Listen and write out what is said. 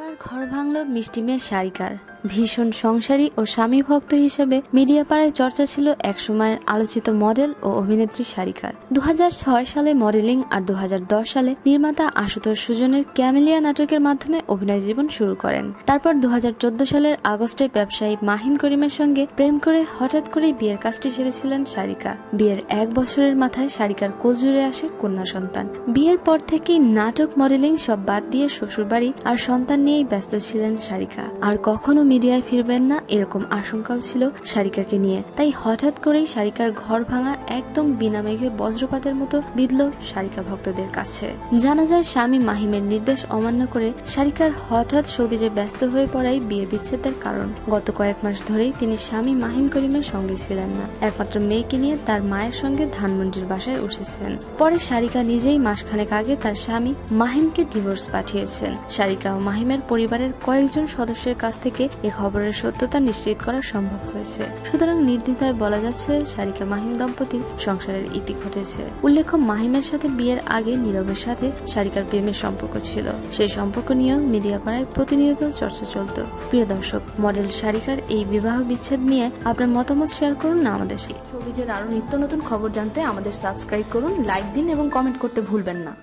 এবার ঘর ভাঙল মিষ্টি মেয়ে সারিকার। ভীষণ সংসারী ও স্বামী ভক্ত হিসেবে মিডিয়া পাড়ায় চর্চা ছিল একসময়ের আলোচিত মডেল ও অভিনেত্রী সারিকার। 2006 সালে মডেলিং আর 2010 সালে নির্মাতা আশুতোষ সুজনের ক্যামেলিয়া নাটকের মাধ্যমে অভিনয় জীবন শুরু করেন। তারপর 2014 সালের আগস্টে ব্যবসায়ী মাহিম করিমের সঙ্গে প্রেম করে হঠাৎ করেই বিয়ের কাজটি সেরেছিলেন সারিকা। বিয়ের 1 বছরের মাথায় সারিকার কোলজুড়ে আসে কন্যা সন্তান। বিয়ের পর থেকেই নাটক, মডেলিং সব বাদ দিয়ে শ্বশুরবাড়ি আর সন্তান নিয়েই ব্যস্ত ছিলেন সারিকা। আর কখনো মিডিয়ায় ফিরবেন না এরকম আশঙ্কাও ছিল সারিকাকে নিয়ে। তাই হঠাৎ করেই সারিকার ঘর ভাঙা একদম বিনা মেঘে বজ্রপাতের মতো বিঁধল সারিকা ভক্তদের কাছে। জানা যায় স্বামী মাহিমের নির্দেশ অমান্য করে সারিকার হঠাৎ শোবিজে ব্যস্ত হয়ে পড়াই বিয়ে বিচ্ছেদের কারণ। গত কয়েক মাস ধরেই তিনি স্বামী মাহিম করিমের সঙ্গে ছিলেন না। একমাত্র মেয়েকে নিয়ে তার মায়ের সঙ্গে ধানমন্ডির বাসায় উঠেছেন। পরে সারিকা নিজেই মাসখানেক আগে তার স্বামী মাহিমকে ডিভোর্স পাঠিয়েছেন। সারিকা ও মাহিমের পরিবারের কয়েকজন সদস্যের কাছ থেকে এ খবরের সত্যতা নিশ্চিত করা সম্ভব হয়েছে। সুতরাং নির্দ্বিধায় বলা যাচ্ছে সারিকা মাহিম দম্পতির সংসারের ইতি ঘটেছে। উল্লেখ্য, মাহিমের সাথে বিয়ের আগে নীরবের সাথে সারিকার প্রেমের সম্পর্ক ছিল। সেই সম্পর্ক নিয়েও মিডিয়া পাড়ায় প্রতিনিয়ত চর্চা চলত। প্রিয় দর্শক, মডেল সারিকার এই বিবাহ বিচ্ছেদ নিয়ে আপনার মতামত শেয়ার করুন না আমাদের সাথে। শোবিজের আরো নিত্য নতুন খবর জানতে আমাদের সাবস্ক্রাইব করুন, লাইক দিন এবং কমেন্ট করতে ভুলবেন না।